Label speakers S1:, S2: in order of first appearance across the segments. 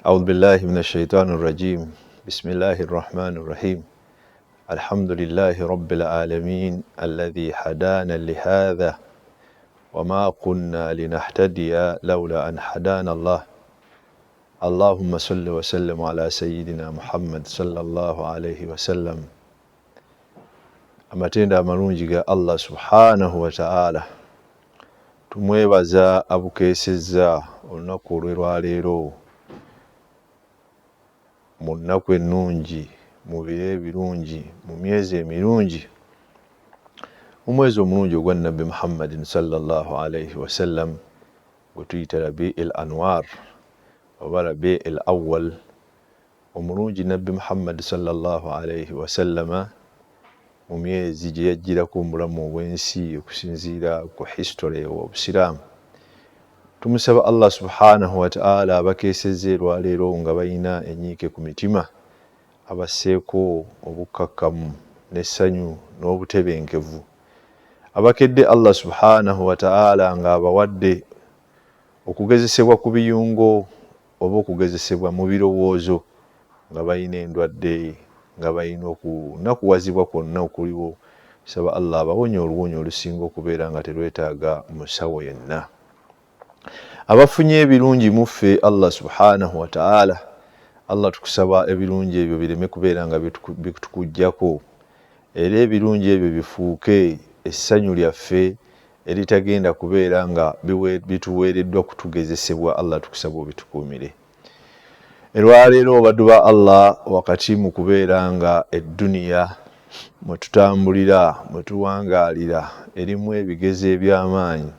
S1: أعوذ بالله من الشيطان الرجيم بسم الله الرحمن الرحيم الحمد لله رب العالمين الذي هدانا لهذا وما كنا لنهتدي لولا أن هدانا الله اللهم صل وسلم على سيدنا محمد صلى الله عليه وسلم amatenda amalungi ga Allah subhanahu wa ta'ala tumwebaza abukeseza olunaku olwaleero mu nnaku ennungi mu biro ebirungi mu myezi emirungi mu mwezi omulungi ogwa Nabbi Muhammadin sallallahu alayhi wa sallam gwe tuyita Rabi'il Anwar oba Rabi'il Awwal omulungi Nabbi Muhammad sallallahu alayhi wa sallama mu myezi gye yajjirako omulamu obw'ensi okusinziira ku history y'Obusiraamu. Tumusaba Allah subhanahu wa ta'ala abakeesezza olwaleero nga balina enyiike ku mitima, abasseeko obukkakkamu n'essanyu n'obutebenkevu, abakedde Allah subhanahu wa ta'ala nga abawadde okugezesebwa ku biyungo oba okugezesebwa mu birowoozo, nga balina endwadde, nga balina okunakuwazibwa kwonna okuliwo. Saba Allah abawonye oluwonyo olusinga okubeera nga terwetaaga musawo yenna. Abafunye ebirungi muffe Allah subhanahu wa ta'ala, Allah tukusaba ebirungi ebyo bireme kubeera nga bitukujjako, era ebirungi ebyo bifuuke essanyu lyaffe eritagenda kubeera nga bituweereddwa kutugezesebwa. Allah tukusaba obitukuumire. Olwaleero baddu ba Allah, wakati mu kubeera nga edduniya mwe tutambulira mwe tuwangaalira erimu ebigezo eby'amaanyi,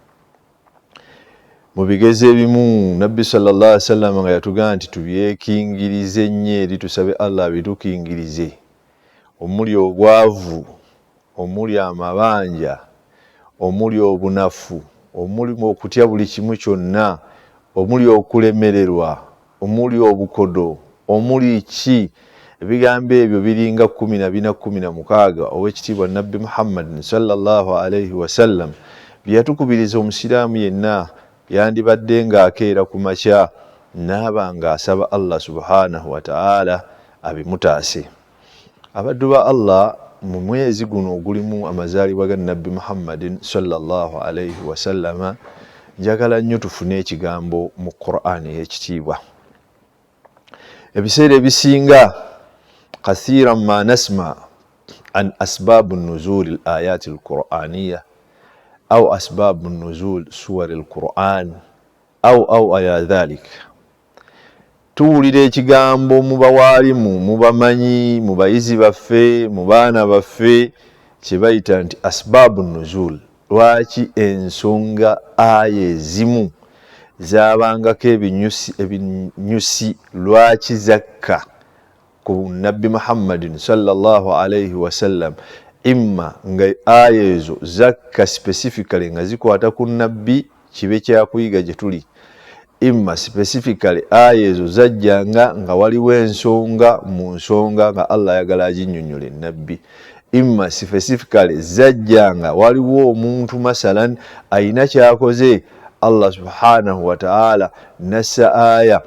S1: mu bigezo ebimu Nabbi sallallahu alaihi wasallam nga yatugamba nti tubyekingirize nnyo eri tusabe Allah bitukingirize, omuli obwavu, omuli amabanja, omuli obunafu, omuli okutya buli kimu kyonna, omuli okulemererwa, omuli obukodo, omuli ki. Ebigambo ebyo biringa 14-16 ow'ekitiibwa Nabbi Muhammad sallallahu alaihi wasallam bye yatukubiriza omusiraamu yenna yandibadde ng'akeera ku makya naaba ng'asaba Allah subhanahu wa ta'ala abimutaase. Abaddu ba Allah, mu mwezi guno ogulimu amazaalibwa ga Nabbi Muhammadin sallallahu alaihi wasallama, njagala nnyo tufune ekigambo mu Qur'an ey'ekitiibwa. Ebiseera ebisinga kathiran ma nasma an asbabu nuzul al-ayat al-Qur'aniyya au asbabu nuzul suwar al-Qur'an au aya dhalik, tuwulira ekigambo mu bawaalimu, mu bamanyi, mu bayizi baffe, mu baana baffe kye bayita nti asbabu nuzul. Lwaki ensonga aya ezimu zabangako ebinyusi, lwaki zakka ku Nabbi Muhammadin sallallahu alaihi wasallam, imma nga aya ezo zakka specifically nga zikwata ku nabbi kibe kyakuyiga gye tuli, imma specifically aya ezo zajjanga nga waliwo ensonga mu nsonga nga Allah ayagala aginnyonnyola nabbi, imma specifically zajjanga waliwo omuntu masalan ayina kyakoze, Allah subhanahu wa ta'ala nassa aya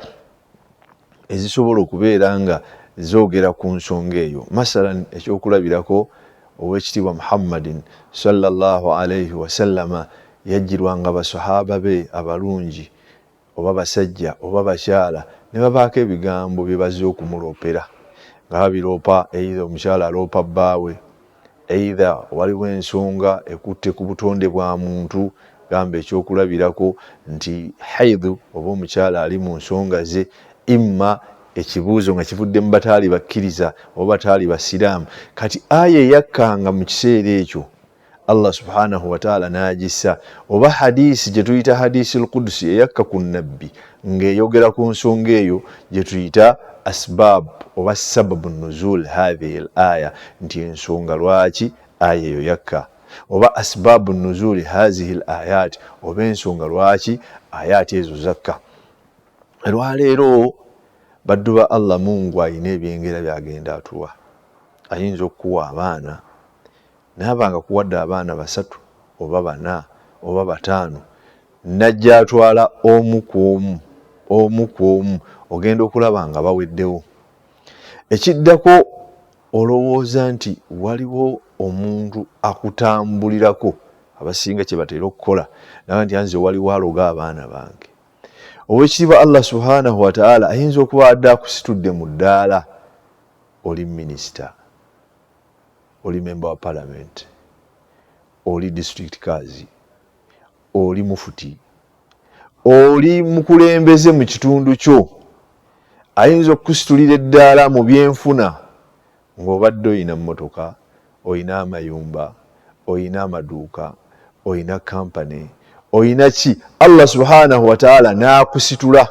S1: ezisobola okubeera nga zoogera ku nsonga eyo. Masalan, ekyokulabirako, ow'ekitiibwa Muhammadin sallallahu alaihi wasallama yajjirwanga basahaba be abalungi, oba basajja oba bakyala, ne babaako ebigambo bye bazze okumuloopera, nga babiroopa either omukyala aloopa bbaawe, either waliwo ensonga ekutte ku butonde bwa muntu, gamba ekyokulabirako nti haidhu oba omukyala ali mu nsonga ze, imma ekibuuzo nga kivudde mu bataali bakkiriza oba bataali basiraamu. Kati aya eyakkanga mu kiseera ekyo Allah subhanahu wa ta'ala n'agissa, oba hadisi gye tuyita hadisi al-Qudsi eyakka ku nabbi ng'eyogera ku nsonga eyo gye tuyita asbab oba sababu nuzul hadhihi al-aya, nti ensonga lwaki aya eyo yakka, oba asbabu nuzul hadhihi al-ayat, oba ensonga lwaki ayati ezo zakka. Olwaleero baddu ba Allah, Mungu ayina ebyengera byagenda atuwa. Ayinza okuwa abaana naabanga kuwadde abaana 3 oba 4 oba 5, najja atwala omu ku omu omu ku omu ogenda okulaba nga baweddewo. Ekiddako olowooza nti waliwo omuntu akutambulirako, abasinga kye batera okukola naga nti anze waliwo aloga abaana bange. Owekitiibwa Allah subhanahu wa ta'ala ayinza okuba adde akusitudde mu ddaala, oli minisita, oli member wa parliament, oli district kazi, oli mufuti, oli mukulembeze mu kitundu kyo, ayinza okusitulira eddaala mu byenfuna ng'obadde oyina mmotoka, oyina amayumba, oyina amaduuka, oyina kampani, oyina ki. Allah subhanahu wa ta'ala n'akusitula.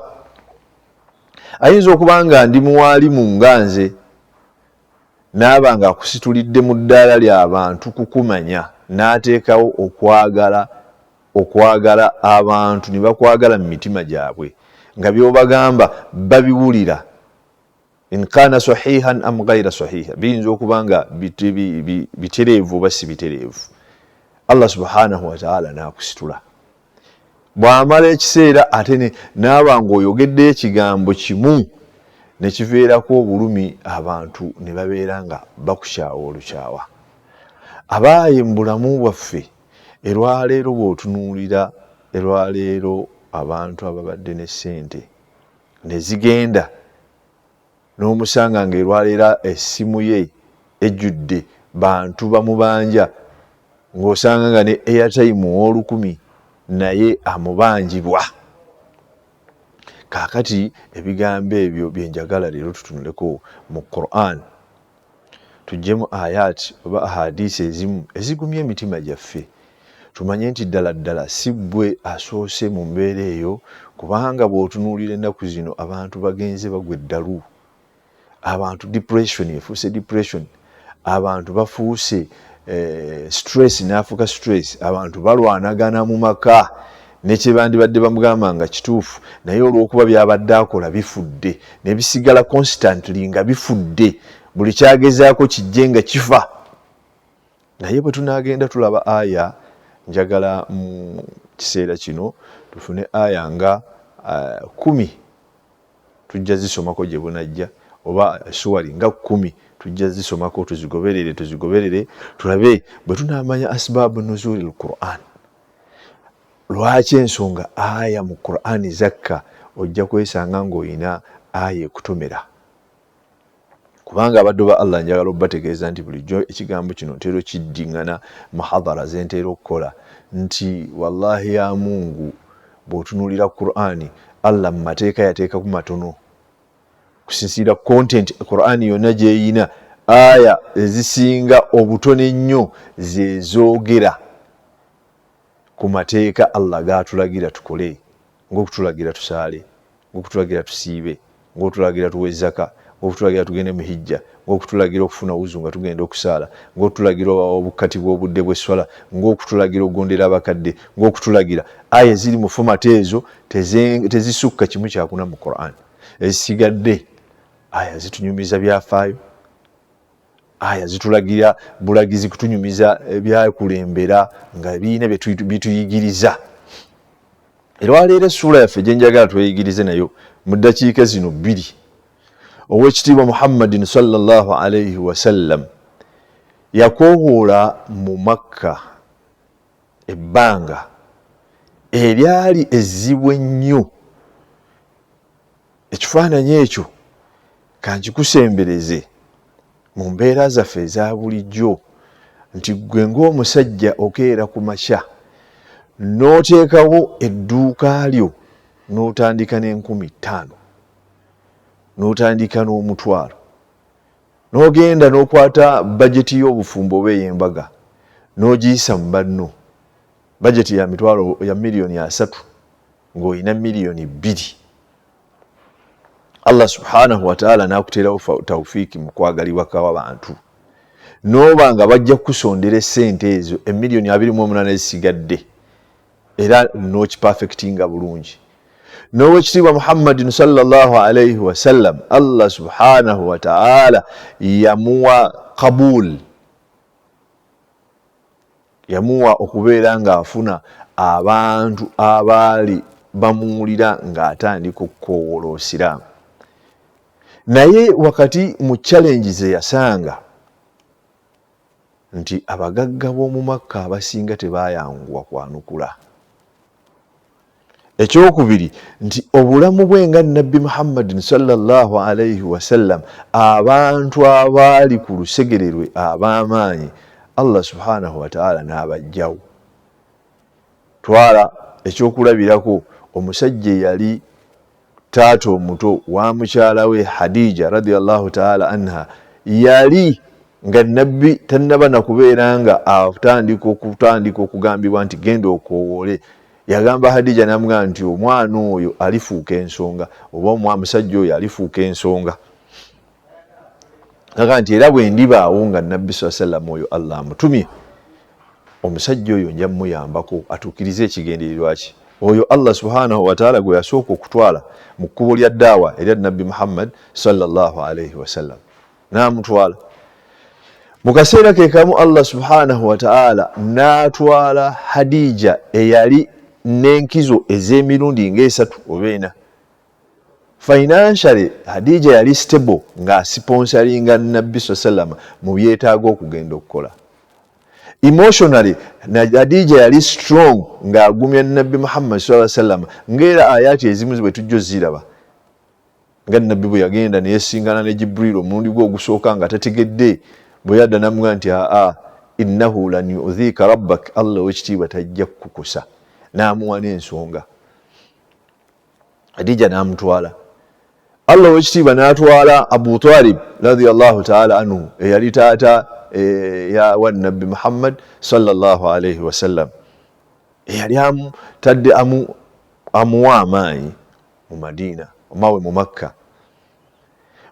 S1: Ayinza okuba nga ndi muwalimu nga nze, n'aba nga akusitulidde mu ddaala ly'abantu kukumanya, n'ateekawo okwagala abantu ne bakwagala mu mitima gyabwe, nga by'obagamba babiwulira. In kana sahihan am ghayra sahiha, biyinza okuba nga bitereevu oba si bitereevu. Allah subhanahu wa ta'ala n'akusitula. Bw'amala ekiseera ate n'aba ng'oyogeddeyo ekigambo kimu ne kiveerako obulumi, abantu ne babeera nga bakushaawa olukyawa. Abaaye mu bulamu bwaffe erwaleero bw'otunuulira, erwaleero abantu ababadde ne ssente ne zigenda, n'omusanga ng'erwaleero essimu ye ejjudde bantu bamubanja, ng'osanga nga ne airtime ow'olukumi naye amubanjibwa. Kaakati ebigambo ebyo byenjagala leero tutunuleko mu Qur'an, tujjemu ayat oba ahadisi ezimu ezigumya emitima gyaffe, tumanye nti ddala ddala si ggwe asoose mu mbeera eyo, kubanga bw'otunuulira ennaku zino abantu bagenze bagwa eddalu, abantu depression efuuse depression, abantu bafuuse stress n'afuuka stress, abantu balwanagana mu maka nekye bandibadde bamugamba nga kituufu, naye olw'okuba byabadde akola bifudde ne bisigala constantly nga bifudde, buli kyagezaako kijje nga kifa. Naye bwe tunaagenda tulaba aya, njagala mu kiseera kino tufune aya nga 10 tujja zisomako gye bunajja, oba suwali nga 10 tujja zisomako, tuzigoberere tulabe bwe tunaamanya asbaabu nuzuli al-Qur'an. Lwaki ensonga aya mu Qur'ani zakka ojja kwesanga ng'oyina aya ekutomera. Kubanga abaddu ba Allah njagala obbategeeza nti bulijjo ekigambo kino ntera kiddiŋŋana mahadara ze ntera okukola, nti wallahi ya Mungu bw'otunuulira Qur'ani, Allah mu mateeka yateekaku matono kusinziira content Qur'ani yonna gy'eyina. Aya ezisinga obutono ennyo ze zoogera ku mateeka Allah gaatulagira tukole, ng'okutulagira tusaale, ng'okutulagira tusiibe, ng'okutulagira tuwe zaka, ng'okutulagira tugende mu hijja, ng'okutulagira okufuna wuzu nga tugenda okusaala, ng'okutulagira obukkati bw'obudde bw'esswala, ng'okutulagira okugondera abakadde, ng'okutulagira. Aya eziri mu fomate ezo tezisukka kimu kyakuna mu Qur'an. Ezisigadde aya zitunyumiza byafaayo, aya zitulagira bulagizi kutunyumiza ebyakulembera nga birina bituyigiriza. Erwaleero essuula yaffe gye njagala tweyigirize nayo mu ddakiika zino 2. Owekitiibwa Muhammadin sallallahu alayhi wasallam yakoowoola mu Makka ebbanga eryali ezzibu ennyo. Ekifaananyi ekyo kankikusembereze mu mbeera zaffe eza bulijjo, nti ggwe ng'omusajja okeera ku makya n'oteekawo edduuka lyo n'otandika n'50,000, n'otandika n'1,000, n'ogenda n'okwata bajeti y'obufumbo oba ey'embaga n'ogiyisa mu banno, bajeti ya miliyoni 3 ng'olina miliyoni 2. Allah subhanahu wa ta'ala n'akuteerawo tawfiiki mu kwagalibwa kw'abantu, n'oba nga bajja kukusondera essente ezo emiliyoni 28 ezisigadde, era n'okipafekitinga bulungi. N'owekitiibwa Muhammadin sallallahu alayhi wasallam, Allah subhanahu wa ta'ala yamuwa qabul, yamuwa okubeera ng'afuna abantu abaali bamuwulira ng'atandika okukoowoola Obusiraamu. Naye wakati mu challenges yasanga nti abagagga b'omu Makka abasinga tebayanguwa kwanukula. Ekyokubiri nti obulamu bwe nga Nabbi Muhammadin sallallahu alayhi wasallam, abantu abaali ku lusegererwe ab'amaanyi, Allah subhanahu wa ta'ala n'abajjawo. Twala ekyokulabirako, omusajja yali taata omuto wa mukyala we Hadija radiyallahu ta'ala anha, yali nga Nabbi tannaba na kubeera nga atandika okugambibwa nti genda okoowoole. Yagamba Hadija namugamba nti omwana oyo alifuuka ensonga, oba omusajja oyo alifuuka ensonga. Naga nti era bwe ndibaawo nga Nabbi sallallahu alayhi wasallam oyo Allah amutumye, omusajja oyo nja muyambako atuukirize ekigendererwa kye. Oyo Allah subhanahu wa ta'ala gwe yasooka okutwala mu kkubo lya daawa erya Nabbi Muhammad sallallahu alayhi wasallam, n'amutwala. Mu kaseera ke kamu Allah subhanahu wa ta'ala n'atwala Hadija eyali n'enkizo ez'emirundi ng'esatu oba ena. Financially Hadija yali stable ng'asponsoringa Nabbi sallallahu alayhi wasallam mu byetaago okugenda okukola. Emotionally Hadija yali strong ng'agumya Nabbi Muhammad sallallahu alayhi wasallam, ng'era ayati ezimu bwe tujjo ziraba nga Nabbi bwe yagenda ne yesingana ne Jibril omulundi gwe ogusooka nga tategedde, bwe yadda namugamba nti innahu lan yu'dhika rabbak, Allah w'ekitiibwa tajja kukukosa, n'amuwa n'ensonga. Hadija n'amutwala. Allah w'ekitiibwa n'atwala Abu Talib radiyallahu ta'ala anhu, eyali taata ya wa Nabbi Muhammad sallallahu alayhi wasallam, eyali amutadde amuwa amaanyi mu Madina omawe mu Makka.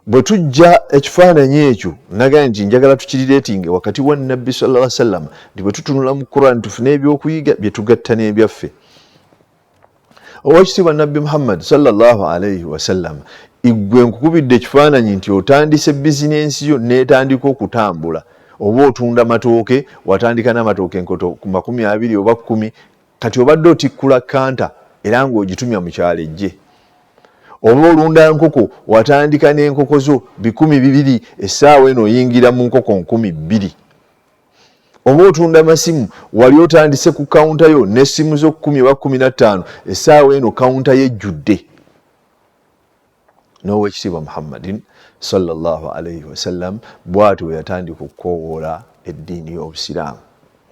S1: Bwe tujja ekifaananyi ekyo naga nti njagala tukirireetinge wakati wa Nabbi sallallahu alayhi wasallam, nti bwe tutunula mu Quran tufune ebyokuyiga bye tugatta n'ebyaffe. Owekitiibwa Nabbi Muhammad sallallahu alayhi wasallam, igwe nkukubidde ekifaananyi nti otandise bizinensi yo n'etandika okutambula. Oba otunda matooke, watandika n'amatooke enkoto ku 20 oba 10, kati obadde otikkula kanta era ng'ogitumya mu kyalo ejje. Oba olunda nkoko, watandika n'enkoko zo 200, essaawa eno oyingira mu nkoko 2,000. Oba otunda masimu, wali otandise ku kawunta yo n'essimu zo 10 oba 15, essaawa eno kawunta yejjudde. N'owekitiibwa Muhammadin sallallahu alayhi wasallam bw'atyo yatandika okukoowoola eddiini y'Obusiraamu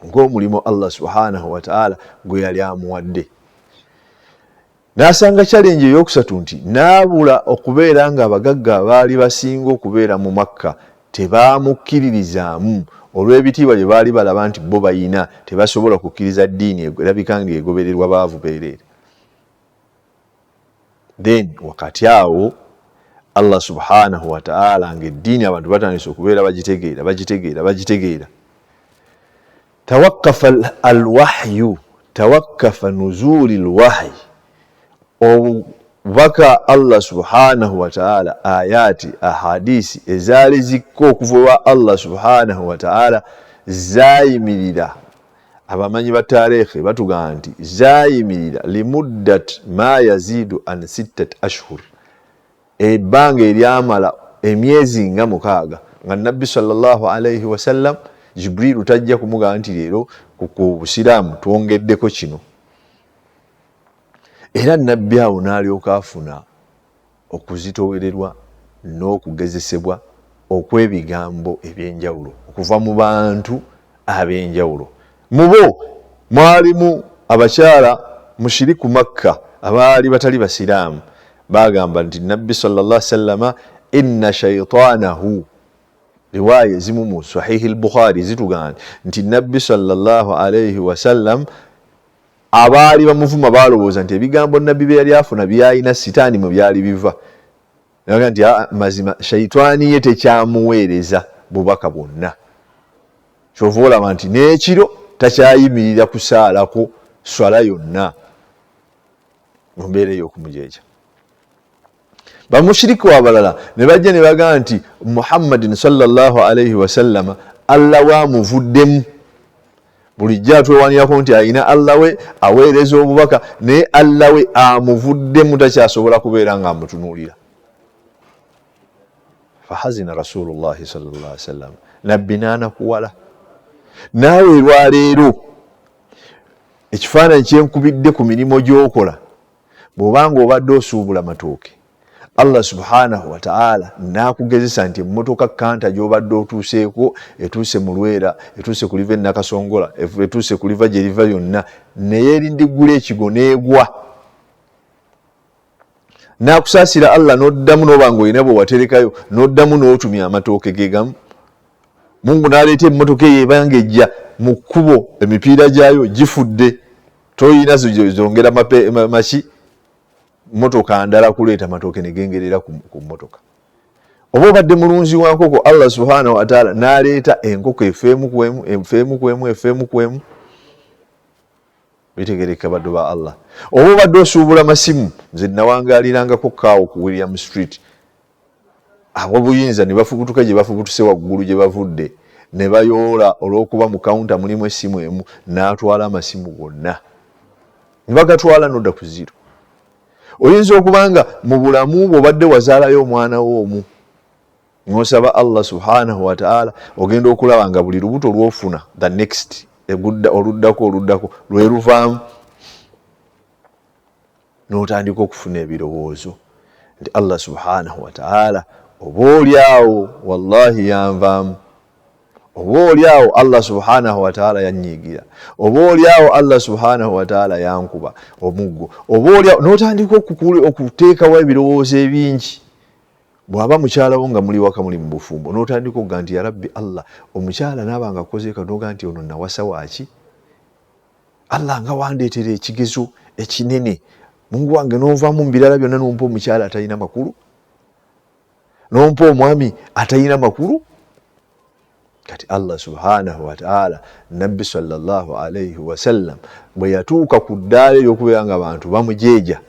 S1: ng'omulimu Allah subhanahu wa ta'ala gwe yali amuwadde. N'asanga challenge ey'okusatu nti n'abula okubeera nga abagagga abaali basinga okubeera mu Makka tebamukkiririzaamu olw'ebitiibwa bye baali balaba nti bo bayina, tebasobola kukkiriza ddiini erabika nga egobererwa baavu beereere. Then wakati awo Allah subhanahu wa ta'ala ng'eddiini abantu batandise okubeera bagitegeera. Tawakkafa al-wahyu, tawakkafa nuzuli al-wahyi. Obubaka Allah subhanahu wa ta'ala, ayati, ahadisi ezaali zikko okuva wa Allah subhanahu wa ta'ala zayimirira. Abamanyi ba taarikhi batugamba nti zayimirira limuddat ma yazidu an 6 ashhur, ebbanga eryamala emyezi nga 6, nga Nabbi sallallahu alayhi wasallam Jibril tajja kumugamba nti leero ku Busiraamu twongeddeko kino. Era Nabbi awo n'alyoka afuna okuzitowererwa n'okugezesebwa okw'ebigambo eby'enjawulo okuva mu bantu ab'enjawulo. Mu bo mwalimu abakyala mushiriku Makka abaali batali basiraamu. Bagamba nti Nabbi sallallahu alayhi wasallam inna shaytanahu, riwaya ezimu mu Sahih al-Bukhari zitugamba nti Nabbi sallallahu alayhi wasallam abaali bamuvuma balowooza nti ebigambo Nabbi bye yali afuna byalina sitaani mu byali biva. Naga nti mazima shaytaani ye tekyamuweereza bubaka bwonna. Kyova olaba nti n'ekiro takyayimirira kusaalako swala yonna mu mbeera ey'okumujeeja. Bamushiriku abalala ne bajja ne bagamba nti Muhammadin sallallahu alayhi wasallam Allah waamuvuddemu. bulijjo atwewanirako nti alina Allah we aweereza obubaka naye Allah we amuvuddemu takyasobola kubeera nga amutunuulira. Fahazina rasulullahi sallallahu alaihi wasallam, nabbi n'anakuwala. Naawe lwaleero ekifaananyi kyenkubidde ku mirimu gy'okola, bw'obanga obadde osuubula matooke, Allah subhanahu wa ta'ala n'akugezesa nti emmotoka kanta gy'obadde otuuseeko etuuse mu Lwera, etuuse ku liva e Nakasongola, etuuse ku liva gye liva yonna, naye erindiggula ekigo n'egwa. N'akusaasira Allah n'oddamu n'obanga olina bwe waterekayo n'oddamu n'otumya amatooke ge gamu. Mungu n'aleeta emmotoka eyo ebanga ejja mu kkubo emipiira gyayo gifudde, toyina zongera maki motoka ndala kuleeta matooke ne gengerera ku motoka. Oba obadde mulunzi wa nkoko, Allah subhanahu wa ta'ala n'aleeta enkoko efeemu kwemu bitegereka baddu ba Allah. Oba obadde osuubula masimu, nze nawangaalirangako kaawo ku William Street, ab'obuyinza ne bafubutuka gye bafubutuse waggulu gye bavudde ne bayoola olw'okuba mu kawunta mulimu essimu emu, n'atwala amasimu gonna ne bagatwala n'odda ku zero. Oyinza okubanga mu bulamu bw'obadde wazaalayo omwana wo omu, n'osaba Allah subhanahu wa ta'ala, ogenda okulaba nga buli lubuto lw'ofuna the next oluddako lwe luvaamu, n'otandika okufuna ebirowoozo nti Allah subhanahu wa ta'ala oboolyawo wallahi yanvaamu, oboolyawo Allah subhanahu wa ta'ala yanyiigira, oboolyawo Allah subhanahu wa ta'ala yankuba omuggo, oboolyawo n'otandika okuteekawo ebirowoozo ebingi. Bw'aba mukyala wo nga muli waka muli mu bufumbo, n'otandika okuga nti ya Rabbi Allah, omukyala n'abanga akoze kanoga nti ono nawasa waaki, Allah nga wandeetera ekigezo ekinene, Mungu wange n'ovaamu mu birala byonna n'ompa omukyala atalina makulu, n'ompa omwami atalina makulu. Kati Allah subhanahu wa ta'ala, Nabbi sallallahu alayhi wa sallam bwe yatuuka ku ddaala ery'okubeera nga abantu bamujeeja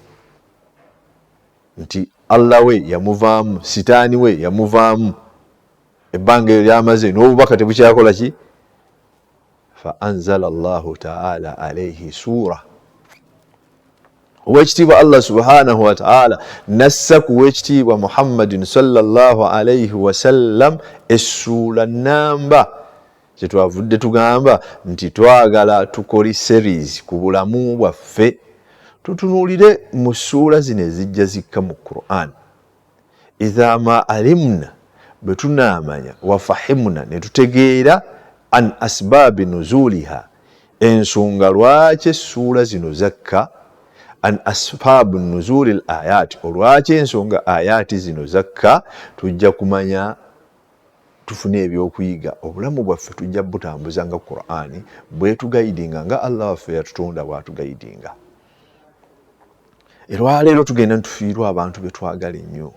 S1: nti Allah we yamuvaamu, sitaani we yamuvaamu, ebbanga eryo lyamaze n'obubaka tebukyakola ki, fa anzala Allahu ta'ala alayhi suura. Owekitiibwa Allah subhanahu wa ta'ala nassa ku wekitiibwa Muhammadin sallallahu alayhi wa sallam essuula namba kye twavudde tugamba nti twagala tukoli series ku bulamu bwaffe, tutunuulire mu ssuula zino ezijja zikka mu Qur'an. Idha ma alimna, bwe tunaamanya, wa fahimna, ne tutegeera an asbaabi nuzuliha, ensonga lwaki essuula zino zakka, an asbaabu nuzulil ayati, olwaki ensonga ayati zino zakka, tujja kumanya tufune ebyokuyiga, obulamu bwaffe tujja butambuza nga Qur'ani bwe tugayidinga nga Allah waffe yatutonda bwatugayidinga. Olwaleero tugenda ntufiirwa abantu be twagala ennyo.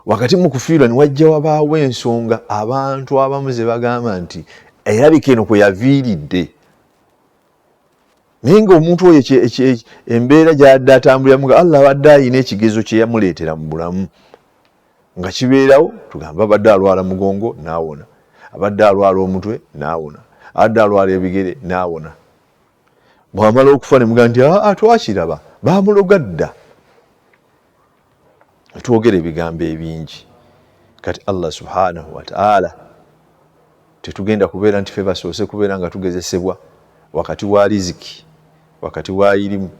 S1: Wakati mu kufiirwa ne wajja wabaawo ensonga abantu abamu ze bagamba nti erabika eno kwe yaviiridde. Naye ng'omuntu oyo embeera gy'adde atambuliramu nga Allah abadde ayina ekigezo kye yamuleetera mu bulamu nga kibeerawo, tugamba abadde alwala mugongo n'awona, abadde alwala omutwe n'awona, abadde alwala ebigere n'awona. Bw'amala okufa ne mugamba nti twakiraba baamuloga dda. Twogera ebigambo ebingi. Kati Allah subhanahu wa ta'ala tetugenda kubeera nti ffe basoose kubeera nga tugezesebwa wakati wa riziki, wakati wa irimu,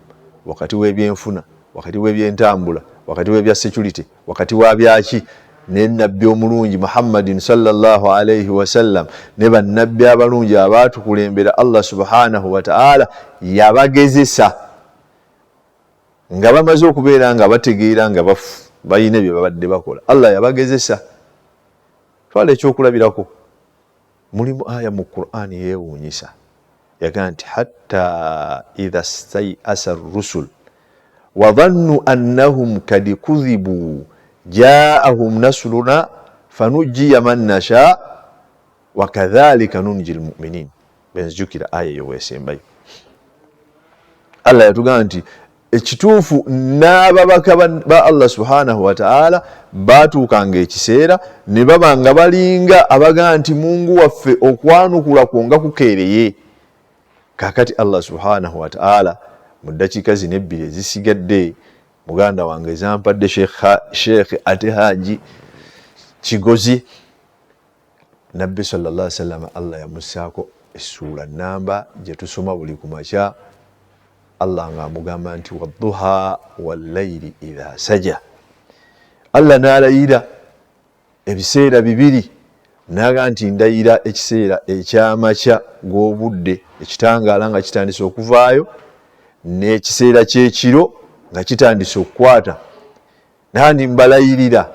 S1: wakati w'ebyenfuna, wakati w'ebyentambula, wakati w'ebya security, wakati wa byaki, ne nabbi omulungi Muhammadin sallallahu alayhi wa sallam ne bannabbi abalungi abaatukulembera Allah subhanahu wa ta'ala yabagezesa nga bamaze okubeera nga bategeera nga bayina bye babadde bakola. Allah yabagezesa. Twala ekyokulabirako, mulimu aya mu Qur'ani yeewuunyisa yagaa nti hatta idha stay'asa ar-rusul wa dhannu annahum kad kudhibu jaa'ahum nasruna fanujjiya man nasha wa kadhalika nunjil mu'minin. Benzijukira aya eyo weesembayo. Allah yatugamba nti ekituufu n'ababaka ba Allah subhanahu wa ta'ala baatuukanga ekiseera ne baba nga balinga abagaa nti Mungu waffe okwanukula kwonga kukeereye, kakati Allah subhanahu wa ta'ala mu dakiika zino ebbiri ezisigadde muganda wange zampadde Sheikh ate Haji Kigozi Nabbi sallallahu alaihi wasallam Allah yamussaako essula namba gye tusoma buli kumakya Allah ng'amugamba nti wadduha wallayli idha saja. Allah n'alayira ebiseera bibiri naga nti ndayira ekiseera ekyamakya gw'obudde ekitangaala nga kitandise okuvaayo n'ekiseera ky'ekiro nga kitandise okukwata nandi mbalayirira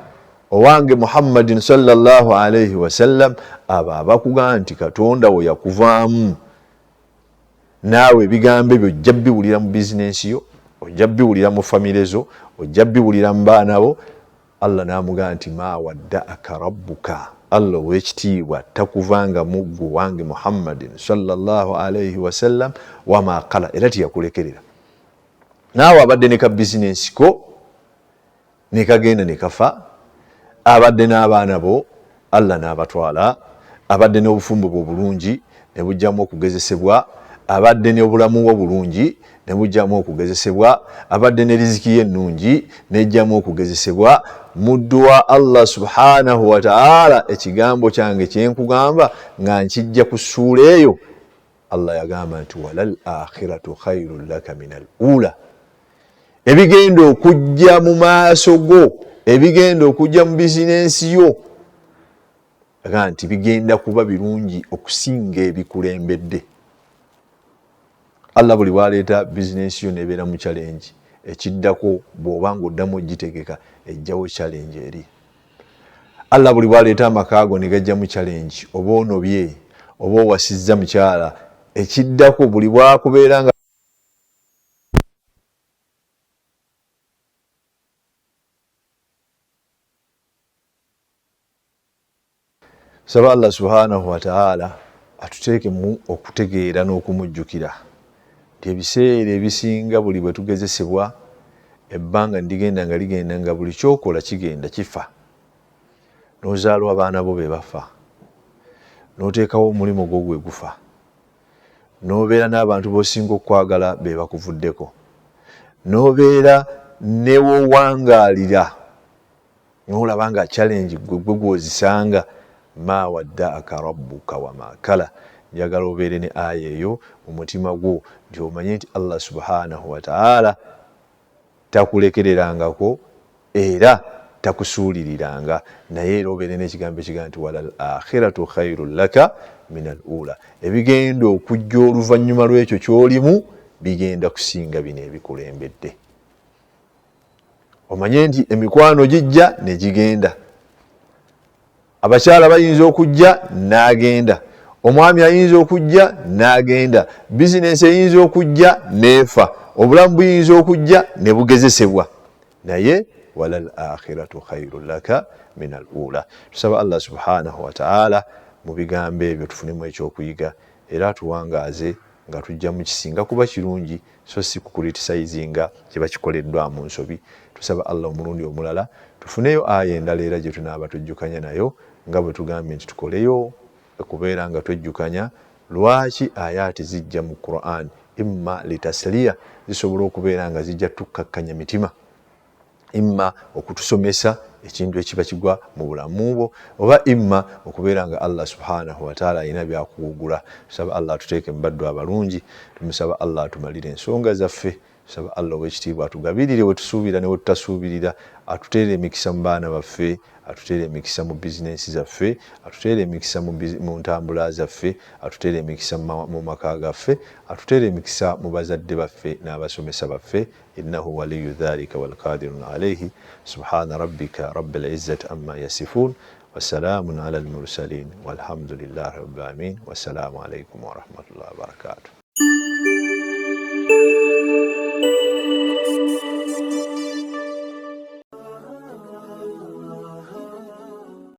S1: owange Muhammadin sallallahu alaihi wasallam abo abakugamba nti Katonda we yakuvaamu naawe ebigambo ebyo ojja biwulira mu bizinensi yo, ojja biwulira mu famire zo, ojja biwulira mu baana bo. Allah n'amugamba nti ma wadda'aka rabbuka, Allah ow'ekitiibwa takuvanga mu ggwe wange Muhammadin sallallahu alaihi wasallam wama qala, era tiyakulekerera. Naawe abadde ne ka bizinensi ko ne kagenda ne kafa, abadde n'abaana bo Allah n'abatwala, abadde n'obufumbo bwo bulungi ne bujjamu okugezesebwa, abadde n'obulamu bwo bulungi ne bujjamu okugezesebwa, abadde ne riziki ye ennungi n'ejjamu okugezesebwa. Mudduwa Allah subhanahu wa ta'ala ekigambo kyange kyenkugamba nga nkijja ku ssuula eyo, Allah yagamba nti walal akhiratu khairun laka minal ula. Ebigenda okujja mu maaso go, ebigenda okujja mu bizinensi yo, aga nti bigenda kuba birungi okusinga ebikulembedde. Allah buli bwaleeta bizinensi yo nebeera mu challenge, ekiddako bw'oba ng'oddamu ogitegeka ejjawo challenge eri. Allah buli bwaleeta amakaago ne gajja mu challenge, oba onobye oba owasizza mukyala, ekiddako buli bwakubeera nga saba Allah subhanahu wa ta'ala atuteeke mu okutegeera n'okumujjukira nti ebiseera ebisinga buli bwe tugezesebwa ebbanga ndigenda nga ligenda nga buli kyokola kigenda kifa, n'ozaalwa abaana bo be bafa, n'oteekawo omulimu gwo gwe gufa, n'obeera n'abantu b'osinga okwagala be bakuvuddeko, n'obeera ne wowangaalira n'olaba nga challenge gwe gw'ozisanga. Ma wadda'aka rabbuka wa ma kala. Njagala obeere ne aya eyo mu mutima gwo nti omanye nti Allah subhanahu wa ta'ala takulekererangako era takusuuliriranga, naye era obeere n'ekigambo ekigambo nti walal akhiratu khairun laka minal ula. Ebigenda okujja oluvannyuma lw'ekyo ky'olimu bigenda kusinga bino ebikulembedde. Omanye nti emikwano gijja ne gigenda, abakyala bayinza okujja n'agenda, omwami ayinza okujja n'agenda, bizinensi eyinza okujja n'efa, obulamu buyinza okujja ne bugezesebwa, naye walal akhiratu khairun laka minal ula. Tusaba Allah subhanahu wa ta'ala mu bigambo ebyo tufunemu ekyokuyiga era tuwangaaze nga tujja mu kisinga kuba kirungi so si kukulitisayizinga kiba kikoleddwa mu nsobi. Tusaba Allah omulundi omulala tufuneyo aya endala era gye tunaaba tujjukanya nayo nga bwe tugambye nti tukoleyo okubeera nga twejjukanya lwaki ayaati zijja mu Qur'an, imma litasliya, zisobola okubeera nga zijja tukkakkanya mitima, imma okutusomesa ekintu ekiba kigwa mu bulamu bwo, oba imma okubeera nga Allah subhanahu wa ta'ala alina byakuwugula. Tusaba Allah atuteeke mu baddu abalungi, tumusaba Allah atumalire ensonga zaffe, tusaba Allah ow'ekitiibwa atugabirire we tusuubira ne we tutasuubirira, atuteere emikisa mu baana baffe, atuteere emikisa mu bizinensi zaffe, atuteere emikisa mu ntambula zaffe, atuteere emikisa mu maka gaffe, atuteere emikisa mu bazadde baffe n'abasomesa baffe. Innahu waliyu dhalika wal qadirun alayhi. Subhana rabbika rabbil izzati amma yasifun wa salamun ala al mursalin walhamdulillahi rabbil alamin. Wassalamu alaykum wa rahmatullahi wa barakatuh.